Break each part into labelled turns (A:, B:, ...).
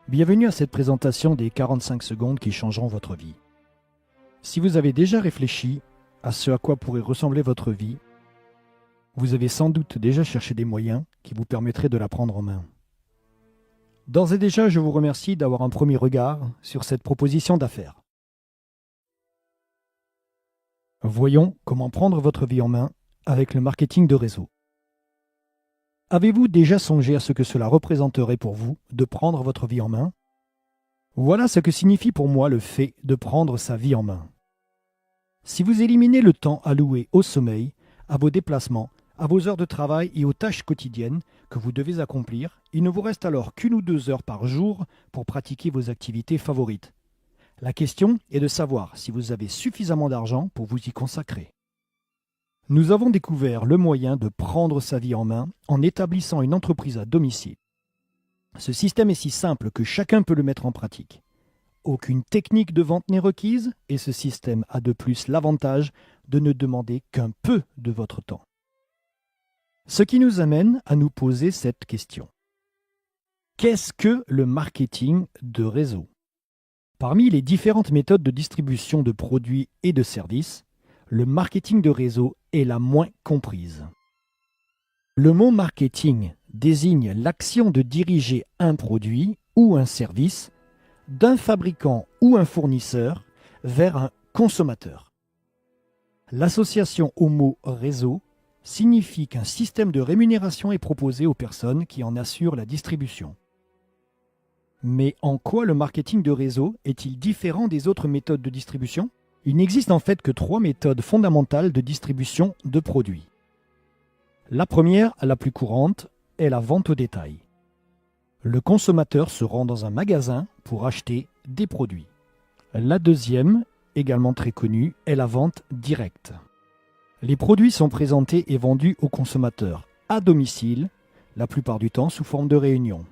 A: Bienvenue à cette présentation des 45 secondes qui changeront votre vie. Si vous avez déjà réfléchi à ce à quoi pourrait ressembler votre vie, vous avez sans doute déjà cherché des moyens qui vous permettraient de la prendre en main. D'ores et déjà, je vous remercie d'avoir un premier regard sur cette proposition d'affaires. Voyons comment prendre votre vie en main avec le marketing de réseau. Avez-vous déjà songé à ce que cela représenterait pour vous de prendre votre vie en main? Voilà ce que signifie pour moi le fait de prendre sa vie en main. Si vous éliminez le temps alloué au sommeil, à vos déplacements, à vos heures de travail et aux tâches quotidiennes que vous devez accomplir, il ne vous reste alors qu'1 ou 2 heures par jour pour pratiquer vos activités favorites. La question est de savoir si vous avez suffisamment d'argent pour vous y consacrer. Nous avons découvert le moyen de prendre sa vie en main en établissant une entreprise à domicile. Ce système est si simple que chacun peut le mettre en pratique. Aucune technique de vente n'est requise et ce système a de plus l'avantage de ne demander qu'un peu de votre temps. Ce qui nous amène à nous poser cette question. Qu'est-ce que le marketing de réseau? Parmi les différentes méthodes de distribution de produits et de services, le marketing de réseau est la moins comprise. Le mot marketing désigne l'action de diriger un produit ou un service d'un fabricant ou un fournisseur vers un consommateur. L'association au mot réseau signifie qu'un système de rémunération est proposé aux personnes qui en assurent la distribution. Mais en quoi le marketing de réseau est-il différent des autres méthodes de distribution? Il n'existe en fait que 3 méthodes fondamentales de distribution de produits. La première, la plus courante, est la vente au détail. Le consommateur se rend dans un magasin pour acheter des produits. La deuxième, également très connue, est la vente directe. Les produits sont présentés et vendus au consommateur à domicile, la plupart du temps sous forme de réunion.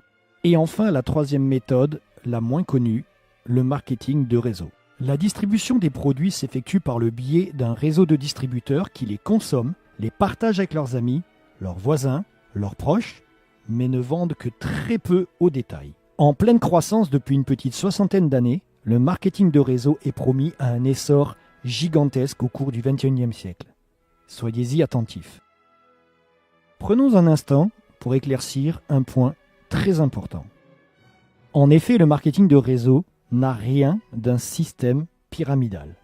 A: Et enfin, la troisième méthode, la moins connue, le marketing de réseau. La distribution des produits s'effectue par le biais d'un réseau de distributeurs qui les consomment, les partagent avec leurs amis, leurs voisins, leurs proches, mais ne vendent que très peu au détail. En pleine croissance depuis une petite 60aine d'années, le marketing de réseau est promis à un essor gigantesque au cours du XXIe siècle. Soyez-y attentifs. Prenons un instant pour éclaircir un point très important. En effet, le marketing de réseau n'a rien d'un système pyramidal.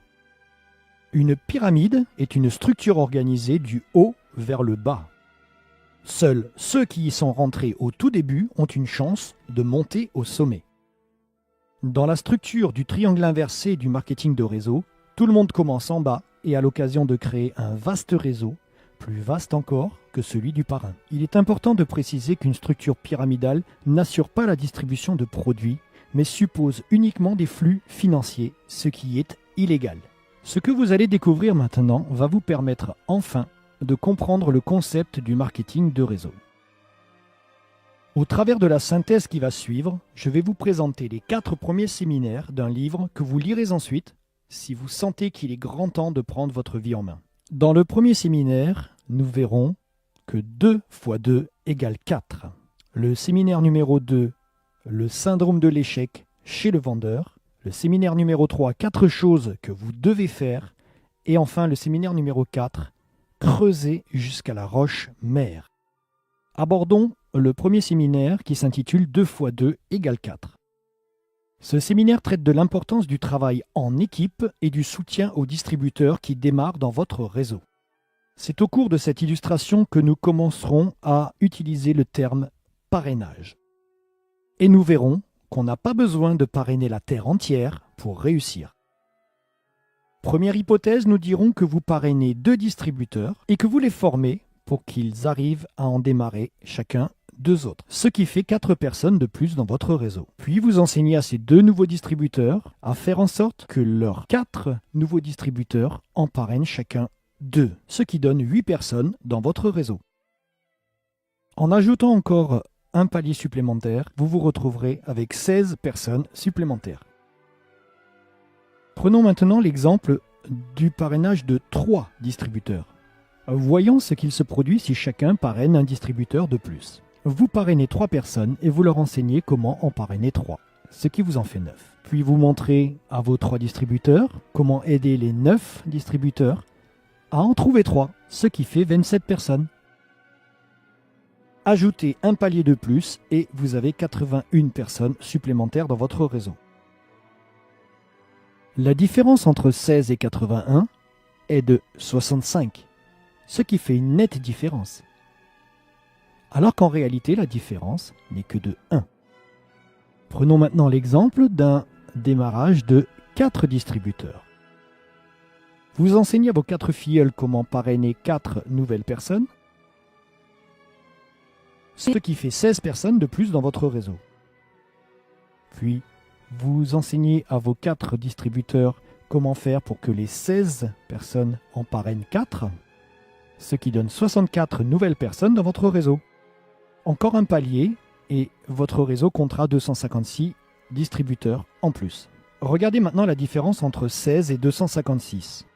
A: Une pyramide est une structure organisée du haut vers le bas. Seuls ceux qui y sont rentrés au tout début ont une chance de monter au sommet. Dans la structure du triangle inversé du marketing de réseau, tout le monde commence en bas et a l'occasion de créer un vaste réseau, plus vaste encore que celui du parrain. Il est important de préciser qu'une structure pyramidale n'assure pas la distribution de produits, mais suppose uniquement des flux financiers, ce qui est illégal. Ce que vous allez découvrir maintenant va vous permettre enfin de comprendre le concept du marketing de réseau. Au travers de la synthèse qui va suivre, je vais vous présenter les 4 premiers séminaires d'un livre que vous lirez ensuite si vous sentez qu'il est grand temps de prendre votre vie en main. Dans le premier séminaire, nous verrons que 2 × 2 = 4. Le séminaire numéro 2, le syndrome de l'échec chez le vendeur. Le séminaire numéro 3, 4 choses que vous devez faire. Et enfin, le séminaire numéro 4, creuser jusqu'à la roche mère. Abordons le premier séminaire qui s'intitule 2 × 2 = 4. Ce séminaire traite de l'importance du travail en équipe et du soutien aux distributeurs qui démarrent dans votre réseau. C'est au cours de cette illustration que nous commencerons à utiliser le terme parrainage. Et nous verrons qu'on n'a pas besoin de parrainer la terre entière pour réussir. Première hypothèse, nous dirons que vous parrainez 2 distributeurs et que vous les formez pour qu'ils arrivent à en démarrer chacun 2 autres, ce qui fait 4 personnes de plus dans votre réseau. Puis vous enseignez à ces 2 nouveaux distributeurs à faire en sorte que leurs 4 nouveaux distributeurs en parrainent chacun 2, ce qui donne 8 personnes dans votre réseau. En ajoutant encore un palier supplémentaire, vous vous retrouverez avec 16 personnes supplémentaires. Prenons maintenant l'exemple du parrainage de 3 distributeurs. Voyons ce qu'il se produit si chacun parraine un distributeur de plus. Vous parrainez 3 personnes et vous leur enseignez comment en parrainer 3. ce qui vous en fait 9. Puis vous montrez à vos 3 distributeurs comment aider les 9 distributeurs à en trouver 3, ce qui fait 27 personnes. Ajoutez un palier de plus et vous avez 81 personnes supplémentaires dans votre réseau. La différence entre 16 et 81 est de 65, ce qui fait une nette différence. Alors qu'en réalité, la différence n'est que de 1. Prenons maintenant l'exemple d'un démarrage de 4 distributeurs. Vous enseignez à vos 4 filleuls comment parrainer 4 nouvelles personnes, ce qui fait 16 personnes de plus dans votre réseau. Puis, vous enseignez à vos 4 distributeurs comment faire pour que les 16 personnes en parrainent 4, ce qui donne 64 nouvelles personnes dans votre réseau. Encore un palier et votre réseau comptera 256 distributeurs en plus. Regardez maintenant la différence entre 16 et 256.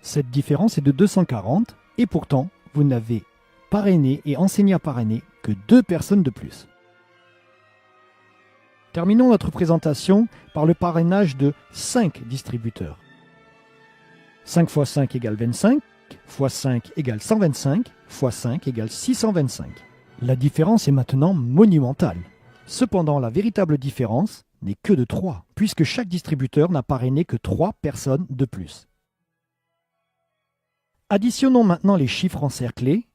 A: Cette différence est de 240 et pourtant, vous n'avez parrainé et enseigné à parrainer que 2 personnes de plus. Terminons notre présentation par le parrainage de 5 distributeurs. 5 x 5 égale 25, x 5 égale 125, x 5 égale 625. La différence est maintenant monumentale. Cependant, la véritable différence n'est que de 3, puisque chaque distributeur n'a parrainé que 3 personnes de plus. Additionnons maintenant les chiffres encerclés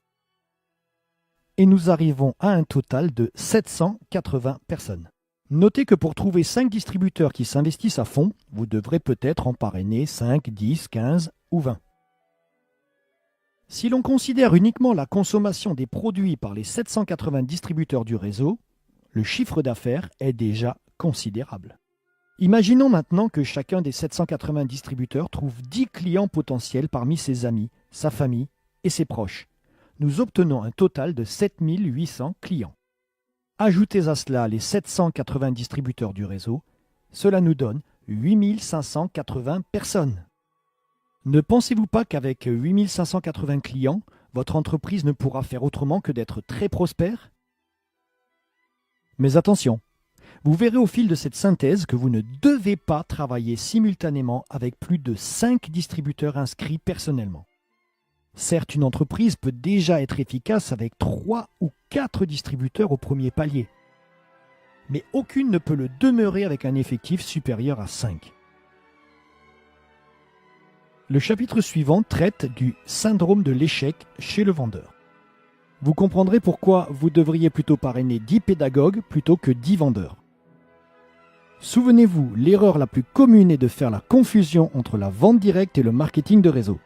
A: et nous arrivons à un total de 780 personnes. Notez que pour trouver 5 distributeurs qui s'investissent à fond, vous devrez peut-être en parrainer 5, 10, 15 ou 20. Si l'on considère uniquement la consommation des produits par les 780 distributeurs du réseau, le chiffre d'affaires est déjà considérable. Imaginons maintenant que chacun des 780 distributeurs trouve 10 clients potentiels parmi ses amis, sa famille et ses proches. Nous obtenons un total de 7800 clients. Ajoutez à cela les 780 distributeurs du réseau, cela nous donne 8580 personnes. Ne pensez-vous pas qu'avec 8580 clients, votre entreprise ne pourra faire autrement que d'être très prospère? Mais attention, vous verrez au fil de cette synthèse que vous ne devez pas travailler simultanément avec plus de 5 distributeurs inscrits personnellement. Certes, une entreprise peut déjà être efficace avec 3 ou 4 distributeurs au premier palier, mais aucune ne peut le demeurer avec un effectif supérieur à 5. Le chapitre suivant traite du syndrome de l'échec chez le vendeur. Vous comprendrez pourquoi vous devriez plutôt parrainer 10 pédagogues plutôt que 10 vendeurs. Souvenez-vous, l'erreur la plus commune est de faire la confusion entre la vente directe et le marketing de réseau.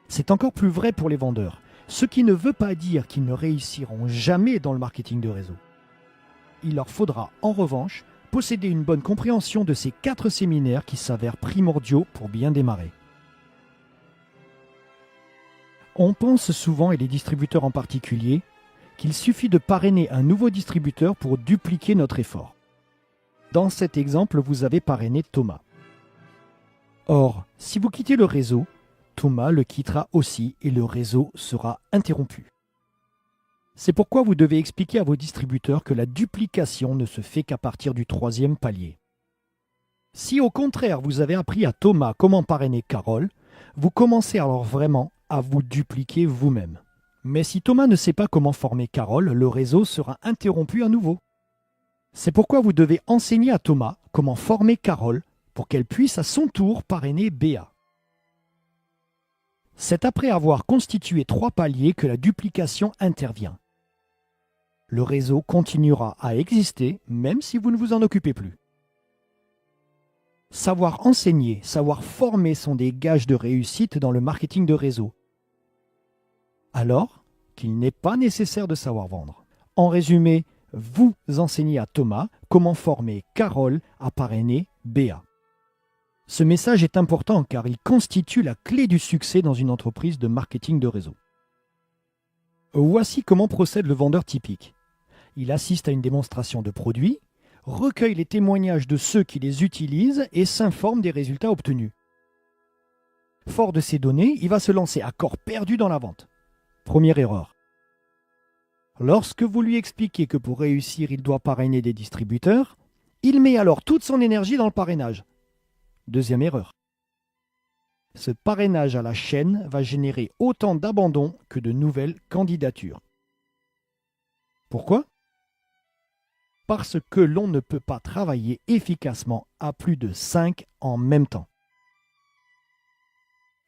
A: C'est encore plus vrai pour les vendeurs, ce qui ne veut pas dire qu'ils ne réussiront jamais dans le marketing de réseau. Il leur faudra, en revanche, posséder une bonne compréhension de ces 4 séminaires qui s'avèrent primordiaux pour bien démarrer. On pense souvent, et les distributeurs en particulier, qu'il suffit de parrainer un nouveau distributeur pour dupliquer notre effort. Dans cet exemple, vous avez parrainé Thomas. Or, si vous quittez le réseau, Thomas le quittera aussi et le réseau sera interrompu. C'est pourquoi vous devez expliquer à vos distributeurs que la duplication ne se fait qu'à partir du 3e palier. Si au contraire vous avez appris à Thomas comment parrainer Carole, vous commencez alors vraiment à vous dupliquer vous-même. Mais si Thomas ne sait pas comment former Carole, le réseau sera interrompu à nouveau. C'est pourquoi vous devez enseigner à Thomas comment former Carole pour qu'elle puisse à son tour parrainer Béa. C'est après avoir constitué 3 paliers que la duplication intervient. Le réseau continuera à exister même si vous ne vous en occupez plus. Savoir enseigner, savoir former sont des gages de réussite dans le marketing de réseau. Alors qu'il n'est pas nécessaire de savoir vendre. En résumé, vous enseignez à Thomas comment former Carole à parrainer Béa. Ce message est important car il constitue la clé du succès dans une entreprise de marketing de réseau. Voici comment procède le vendeur typique. Il assiste à une démonstration de produits, recueille les témoignages de ceux qui les utilisent et s'informe des résultats obtenus. Fort de ces données, il va se lancer à corps perdu dans la vente. Première erreur. Lorsque vous lui expliquez que pour réussir, il doit parrainer des distributeurs, il met alors toute son énergie dans le parrainage. Deuxième erreur. Ce parrainage à la chaîne va générer autant d'abandons que de nouvelles candidatures. Pourquoi? Parce que l'on ne peut pas travailler efficacement à plus de 5 en même temps.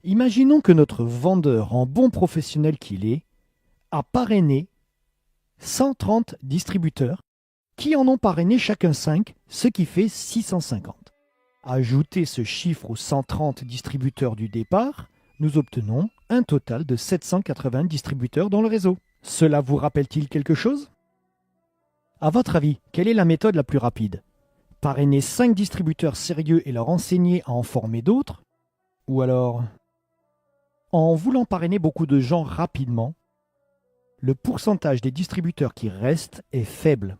A: Imaginons que notre vendeur, en bon professionnel qu'il est, a parrainé 130 distributeurs qui en ont parrainé chacun 5, ce qui fait 650. Ajoutez ce chiffre aux 130 distributeurs du départ, nous obtenons un total de 780 distributeurs dans le réseau. Cela vous rappelle-t-il quelque chose? À votre avis, quelle est la méthode la plus rapide? Parrainer 5 distributeurs sérieux et leur enseigner à en former d'autres? Ou alors, en voulant parrainer beaucoup de gens rapidement, le pourcentage des distributeurs qui restent est faible.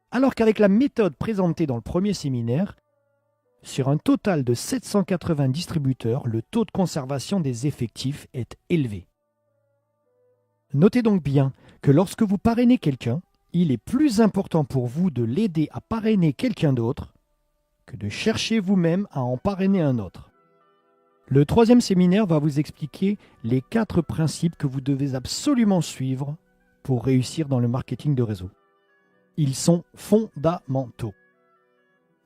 A: Alors qu'avec la méthode présentée dans le premier séminaire, sur un total de 780 distributeurs, le taux de conservation des effectifs est élevé. Notez donc bien que lorsque vous parrainez quelqu'un, il est plus important pour vous de l'aider à parrainer quelqu'un d'autre que de chercher vous-même à en parrainer un autre. Le troisième séminaire va vous expliquer les 4 principes que vous devez absolument suivre pour réussir dans le marketing de réseau. Ils sont fondamentaux.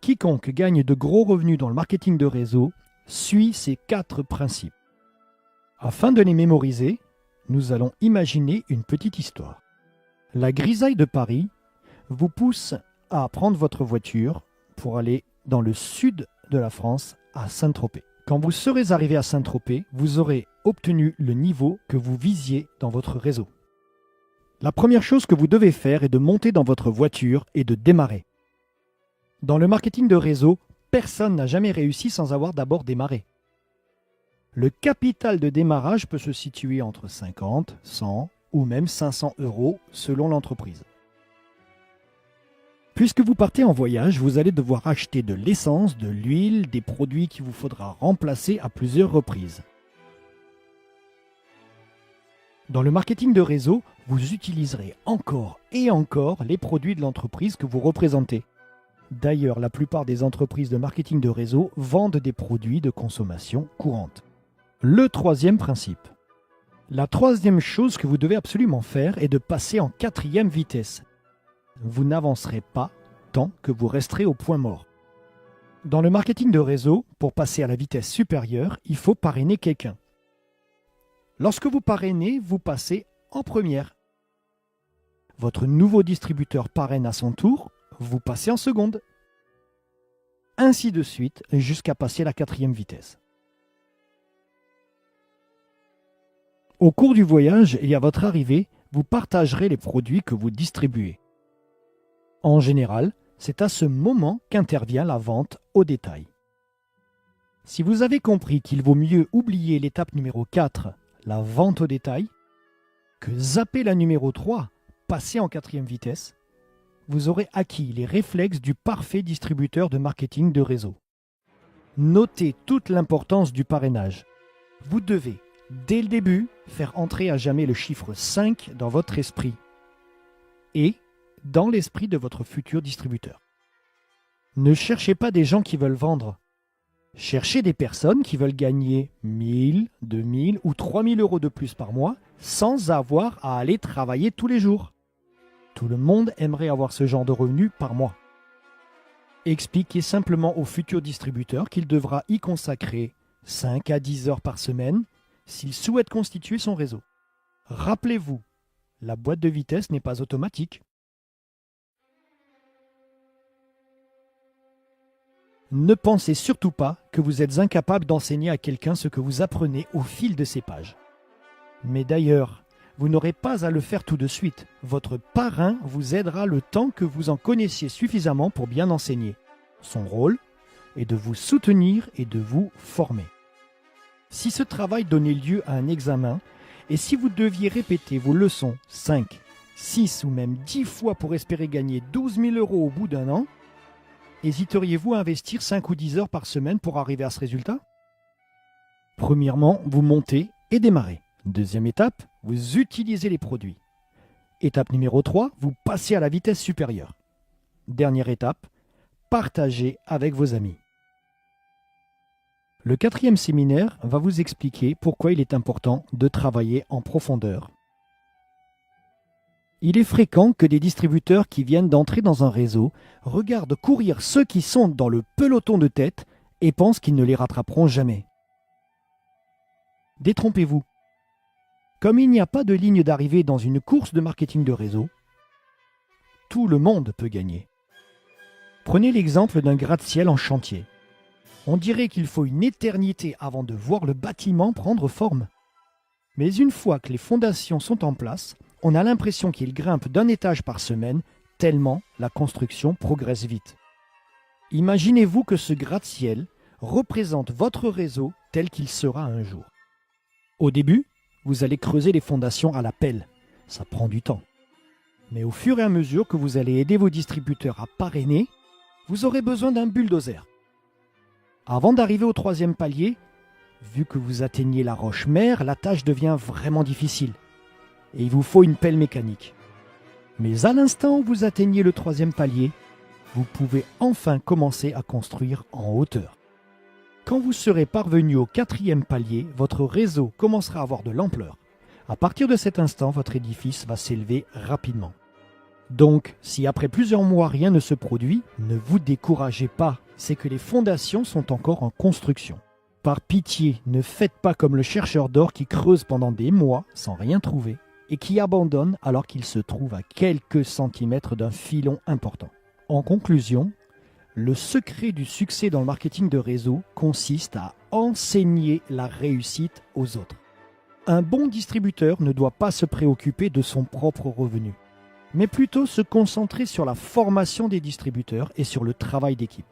A: Quiconque gagne de gros revenus dans le marketing de réseau suit ces 4 principes. Afin de les mémoriser, nous allons imaginer une petite histoire. La grisaille de Paris vous pousse à prendre votre voiture pour aller dans le sud de la France, à Saint-Tropez. Quand vous serez arrivé à Saint-Tropez, vous aurez obtenu le niveau que vous visiez dans votre réseau. La première chose que vous devez faire est de monter dans votre voiture et de démarrer. Dans le marketing de réseau, personne n'a jamais réussi sans avoir d'abord démarré. Le capital de démarrage peut se situer entre 50, 100 ou même 500 € selon l'entreprise. Puisque vous partez en voyage, vous allez devoir acheter de l'essence, de l'huile, des produits qu'il vous faudra remplacer à plusieurs reprises. Dans le marketing de réseau, vous utiliserez encore et encore les produits de l'entreprise que vous représentez. D'ailleurs, la plupart des entreprises de marketing de réseau vendent des produits de consommation courante. Le troisième principe. La troisième chose que vous devez absolument faire est de passer en 4e vitesse. Vous n'avancerez pas tant que vous resterez au point mort. Dans le marketing de réseau, pour passer à la vitesse supérieure, il faut parrainer quelqu'un. Lorsque vous parrainez, vous passez en première. Votre nouveau distributeur parraine à son tour, vous passez en seconde. Ainsi de suite, jusqu'à passer à la 4e vitesse. Au cours du voyage et à votre arrivée, vous partagerez les produits que vous distribuez. En général, c'est à ce moment qu'intervient la vente au détail. Si vous avez compris qu'il vaut mieux oublier l'étape numéro 4, la vente au détail, que zapper la numéro 3, passer en 4e vitesse, vous aurez acquis les réflexes du parfait distributeur de marketing de réseau. Notez toute l'importance du parrainage. Vous devez, dès le début, faire entrer à jamais le chiffre 5 dans votre esprit et dans l'esprit de votre futur distributeur. Ne cherchez pas des gens qui veulent vendre. Cherchez des personnes qui veulent gagner 1000, 2000 ou 3000 € de plus par mois sans avoir à aller travailler tous les jours. Tout le monde aimerait avoir ce genre de revenus par mois. Expliquez simplement au futur distributeur qu'il devra y consacrer 5 à 10 heures par semaine s'il souhaite constituer son réseau. Rappelez-vous, la boîte de vitesse n'est pas automatique. Ne pensez surtout pas que vous êtes incapable d'enseigner à quelqu'un ce que vous apprenez au fil de ces pages. Mais d'ailleurs, vous n'aurez pas à le faire tout de suite. Votre parrain vous aidera le temps que vous en connaissiez suffisamment pour bien enseigner. Son rôle est de vous soutenir et de vous former. Si ce travail donnait lieu à un examen, et si vous deviez répéter vos leçons 5, 6 ou même 10 fois pour espérer gagner 12 000 € au bout d'un an, hésiteriez-vous à investir 5 ou 10 heures par semaine pour arriver à ce résultat? Premièrement, vous montez et démarrez. Deuxième étape, vous utilisez les produits. Étape numéro 3, vous passez à la vitesse supérieure. Dernière étape, partagez avec vos amis. Le 4e séminaire va vous expliquer pourquoi il est important de travailler en profondeur. Il est fréquent que des distributeurs qui viennent d'entrer dans un réseau regardent courir ceux qui sont dans le peloton de tête et pensent qu'ils ne les rattraperont jamais. Détrompez-vous. Comme il n'y a pas de ligne d'arrivée dans une course de marketing de réseau, tout le monde peut gagner. Prenez l'exemple d'un gratte-ciel en chantier. On dirait qu'il faut une éternité avant de voir le bâtiment prendre forme. Mais une fois que les fondations sont en place, on a l'impression qu'il grimpe d'un étage par semaine, tellement la construction progresse vite. Imaginez-vous que ce gratte-ciel représente votre réseau tel qu'il sera un jour. Au début, vous allez creuser les fondations à la pelle. Ça prend du temps. Mais au fur et à mesure que vous allez aider vos distributeurs à parrainer, vous aurez besoin d'un bulldozer. Avant d'arriver au 3e palier, vu que vous atteignez la roche mère, la tâche devient vraiment difficile. Et il vous faut une pelle mécanique. Mais à l'instant où vous atteignez le 3e palier, vous pouvez enfin commencer à construire en hauteur. Quand vous serez parvenu au 4e palier, votre réseau commencera à avoir de l'ampleur. À partir de cet instant, votre édifice va s'élever rapidement. Donc, si après plusieurs mois rien ne se produit, ne vous découragez pas, c'est que les fondations sont encore en construction. Par pitié, ne faites pas comme le chercheur d'or qui creuse pendant des mois sans rien trouver et qui abandonne alors qu'il se trouve à quelques centimètres d'un filon important. En conclusion, le secret du succès dans le marketing de réseau consiste à enseigner la réussite aux autres. Un bon distributeur ne doit pas se préoccuper de son propre revenu, mais plutôt se concentrer sur la formation des distributeurs et sur le travail d'équipe.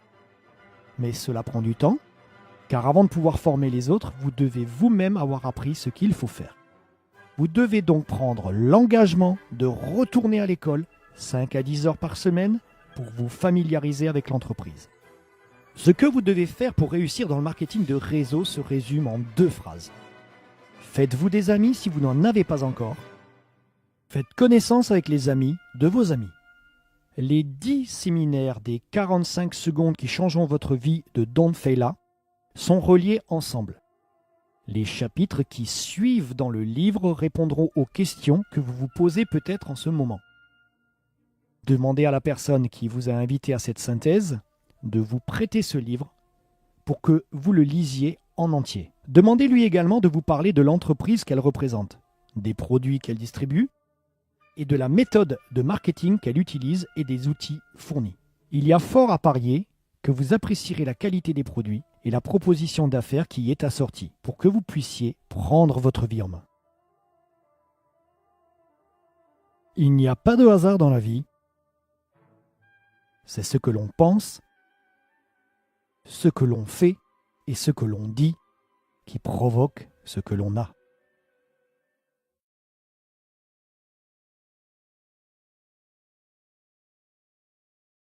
A: Mais cela prend du temps, car avant de pouvoir former les autres, vous devez vous-même avoir appris ce qu'il faut faire. Vous devez donc prendre l'engagement de retourner à l'école 5 à 10 heures par semaine pour vous familiariser avec l'entreprise. Ce que vous devez faire pour réussir dans le marketing de réseau se résume en 2 phrases. Faites-vous des amis si vous n'en avez pas encore. Faites connaissance avec les amis de vos amis. Les 10 séminaires des 45 secondes qui changeront votre vie de Don Failla sont reliés ensemble. Les chapitres qui suivent dans le livre répondront aux questions que vous vous posez peut-être en ce moment. Demandez à la personne qui vous a invité à cette synthèse de vous prêter ce livre pour que vous le lisiez en entier. Demandez-lui également de vous parler de l'entreprise qu'elle représente, des produits qu'elle distribue et de la méthode de marketing qu'elle utilise et des outils fournis. Il y a fort à parier que vous apprécierez la qualité des produits et la proposition d'affaires qui y est assortie pour que vous puissiez prendre votre vie en main. Il n'y a pas de hasard dans la vie. C'est ce que l'on pense, ce que l'on fait et ce que l'on dit qui provoque ce que l'on a.